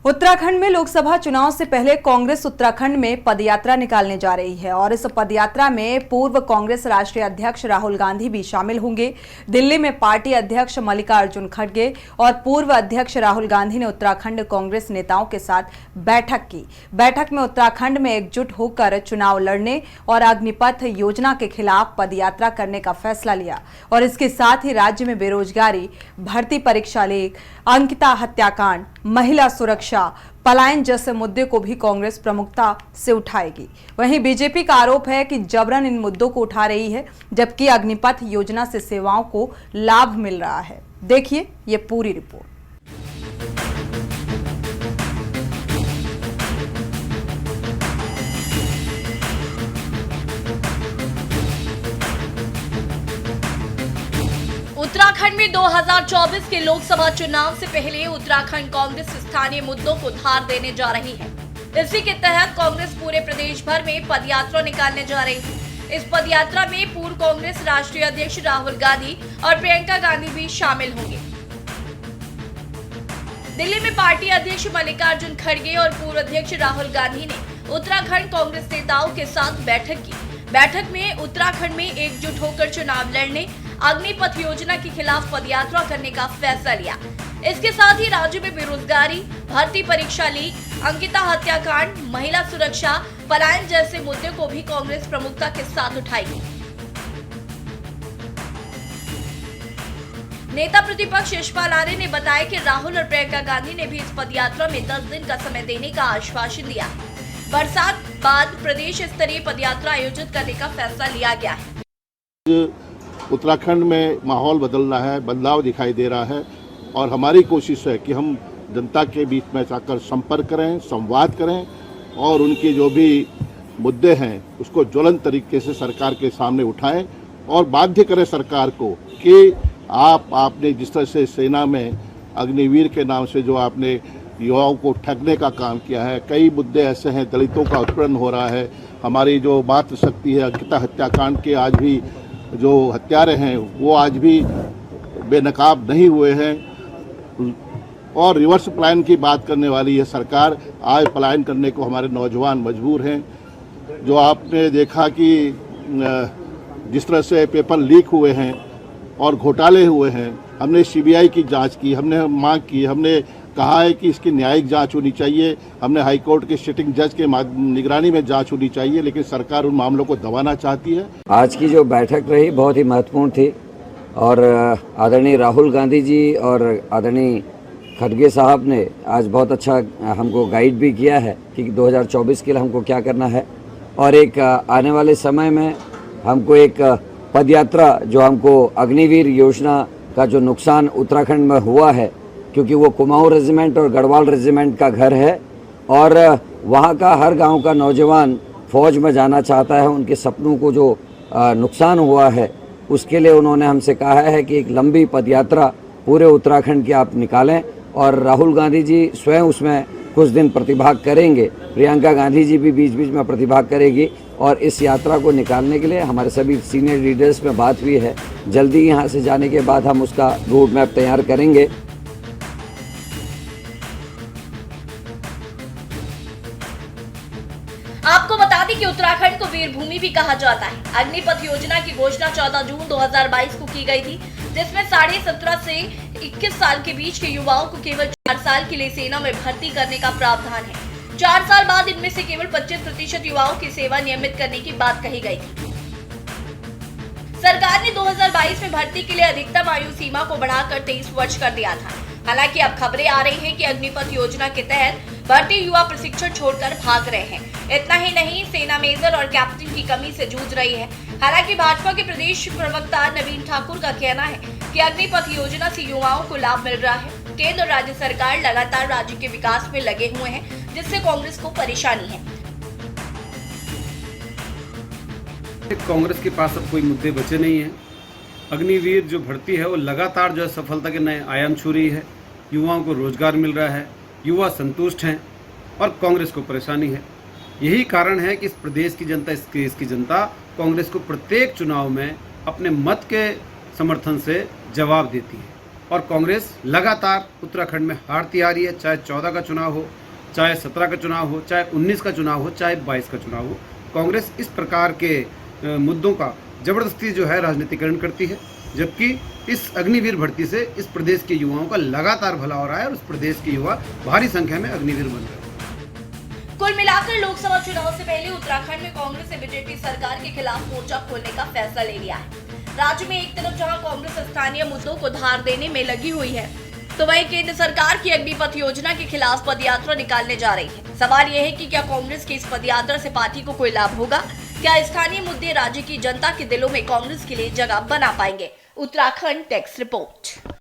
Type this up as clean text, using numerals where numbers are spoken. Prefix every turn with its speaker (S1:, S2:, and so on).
S1: उत्तराखंड में लोकसभा चुनाव से पहले कांग्रेस उत्तराखंड में पदयात्रा निकालने जा रही है और इस पदयात्रा में पूर्व कांग्रेस राष्ट्रीय अध्यक्ष राहुल गांधी भी शामिल होंगे। दिल्ली में पार्टी अध्यक्ष मल्लिकार्जुन खड़गे और पूर्व अध्यक्ष राहुल गांधी ने उत्तराखंड कांग्रेस नेताओं के साथ बैठक की। बैठक में उत्तराखंड में एकजुट होकर चुनाव लड़ने और अग्निपथ योजना के खिलाफ पदयात्रा करने का फैसला लिया और इसके साथ ही राज्य में बेरोजगारी, भर्ती परीक्षा लीक, अंकिता हत्याकांड, महिला सुरक्षा, पलायन जैसे मुद्दे को भी कांग्रेस प्रमुखता से उठाएगी। वहीं बीजेपी का आरोप है कि जबरन इन मुद्दों को उठा रही है, जबकि अग्निपथ योजना से सेवाओं को लाभ मिल रहा है। देखिए ये पूरी रिपोर्ट।
S2: उत्तराखंड में 2024 के लोकसभा चुनाव से पहले उत्तराखंड कांग्रेस स्थानीय मुद्दों को धार देने जा रही है। इसी के तहत कांग्रेस पूरे प्रदेश भर में पदयात्रा निकालने जा रही है। इस पदयात्रा में पूर्व कांग्रेस राष्ट्रीय अध्यक्ष राहुल गांधी और प्रियंका गांधी भी शामिल होंगे। दिल्ली में पार्टी अध्यक्ष मल्लिकार्जुन खड़गे और पूर्व अध्यक्ष राहुल गांधी ने उत्तराखंड कांग्रेस नेताओं के साथ बैठक की। बैठक में उत्तराखंड में एकजुट होकर चुनाव लड़ने, अग्निपथ योजना के खिलाफ पदयात्रा करने का फैसला लिया। इसके साथ ही राज्य में बेरोजगारी, भर्ती परीक्षा लीक, अंकिता हत्याकांड, महिला सुरक्षा, पलायन जैसे मुद्दे को भी कांग्रेस प्रमुखता के साथ उठाएगी। नेता प्रतिपक्ष यशपाल आर्य ने बताया कि राहुल और प्रियंका गांधी ने भी इस पदयात्रा में 10 दिन का समय देने का आश्वासन दिया। बरसात बाद प्रदेश स्तरीय पदयात्रा आयोजित करने का फैसला लिया गया है।
S3: उत्तराखंड में माहौल बदल रहा है, बदलाव दिखाई दे रहा है और हमारी कोशिश है कि हम जनता के बीच में जाकर संपर्क करें, संवाद करें और उनके जो भी मुद्दे हैं उसको ज्वलंत तरीके से सरकार के सामने उठाएं और बाध्य करें सरकार को कि आपने जिस तरह से सेना में अग्निवीर के नाम से जो आपने युवाओं को ठगने का काम किया है, कई मुद्दे ऐसे हैं, दलितों का उत्पीड़न हो रहा है, हमारी जो मातृशक्ति है, अंकिता हत्याकांड के आज भी जो हत्यारे हैं वो आज भी बेनकाब नहीं हुए हैं और रिवर्स पलायन की बात करने वाली है सरकार। आज पलायन करने को हमारे नौजवान मजबूर हैं। जो आपने देखा कि जिस तरह से पेपर लीक हुए हैं और घोटाले हुए हैं, हमने सीबीआई की जांच की, हमने मांग की, हमने कहा है कि इसकी न्यायिक जांच होनी चाहिए, हमने हाईकोर्ट के सिटिंग जज के निगरानी में जांच होनी चाहिए, लेकिन सरकार उन मामलों को दबाना चाहती है।
S4: आज की जो बैठक रही बहुत ही महत्वपूर्ण थी और आदरणीय राहुल गांधी जी और आदरणीय खड़गे साहब ने आज बहुत अच्छा हमको गाइड भी किया है कि 2024 के लिए हमको क्या करना है और एक आने वाले समय में हमको एक पदयात्रा जो हमको अग्निवीर योजना का जो नुकसान उत्तराखंड में हुआ है, क्योंकि वो कुमाऊं रेजिमेंट और गढ़वाल रेजिमेंट का घर है और वहाँ का हर गांव का नौजवान फौज में जाना चाहता है। उनके सपनों को जो नुकसान हुआ है उसके लिए उन्होंने हमसे कहा है कि एक लंबी पदयात्रा पूरे उत्तराखंड की आप निकालें और राहुल गांधी जी स्वयं उसमें कुछ दिन प्रतिभाग करेंगे, प्रियंका गांधी जी भी बीच बीच में प्रतिभाग करेगी और इस यात्रा को निकालने के लिए हमारे सभी सीनियर लीडर्स में बात हुई है। जल्दी यहाँ से जाने के बाद हम उसका रोड मैप तैयार करेंगे।
S2: आपको बता दें कि उत्तराखंड को वीरभूमि भी कहा जाता है। अग्निपथ योजना की घोषणा 14 जून 2022 को की गई थी, जिसमें 17.5 से 21 साल के बीच के युवाओं को केवल 4 साल के लिए सेना में भर्ती करने का प्रावधान है। 4 साल बाद इनमें से केवल 25% युवाओं की सेवा नियमित करने की बात कही गई थी। सरकार ने 2022 में भर्ती के लिए अधिकतम आयु सीमा को बढ़ाकर 23 वर्ष कर दिया था। हालांकि अब खबरें आ रही हैं कि अग्निपथ योजना के तहत भर्ती युवा प्रशिक्षण छोड़कर भाग रहे हैं। इतना ही नहीं, सेना मेजर और कैप्टन की कमी से जूझ रही है। हालांकि भाजपा के प्रदेश प्रवक्ता नवीन ठाकुर का कहना है कि अग्निपथ योजना से युवाओं को लाभ मिल रहा है। केंद्र और राज्य सरकार लगातार राज्य के विकास में लगे हुए हैं, जिससे कांग्रेस को परेशानी है।
S5: कांग्रेस के पास अब कोई मुद्दे बचे नहीं हैं। अग्निवीर जो भर्ती है वो लगातार जो है सफलता के नए आयाम छू रही है। युवाओं को रोजगार मिल रहा है, युवा संतुष्ट हैं और कांग्रेस को परेशानी है। यही कारण है कि इस प्रदेश की जनता, इस देश की जनता कांग्रेस को प्रत्येक चुनाव में अपने मत के समर्थन से जवाब देती है। और कांग्रेस लगातार उत्तराखंड में हारती आ रही है, चाहे 14 का चुनाव हो, चाहे 17 का चुनाव हो, चाहे 19 का चुनाव हो, चाहे 22 का चुनाव हो। कांग्रेस इस प्रकार के मुद्दों का जबरदस्ती जो है राजनीतिकरण करती है, जबकि इस अग्निवीर भर्ती से इस प्रदेश के युवाओं का लगातार भला हो रहा है और उस प्रदेश के युवा भारी संख्या में अग्निवीर बन रहे हैं।
S2: कुल मिलाकर लोकसभा चुनाव से पहले उत्तराखंड में कांग्रेस ने बीजेपी सरकार के खिलाफ मोर्चा खोलने का फैसला ले लिया है। राज्य में एक तरफ जहां कांग्रेस स्थानीय मुद्दों को धार देने में लगी हुई है, तो वहीं केंद्र सरकार की अग्निपथ योजना के खिलाफ पदयात्रा निकालने जा रही है। सवाल यह है कि क्या कांग्रेस की इस पदयात्रा से पार्टी को कोई लाभ होगा? क्या स्थानीय मुद्दे राज्य की जनता के दिलों में कांग्रेस के लिए जगह बना पाएंगे? Uttarakhand desk report.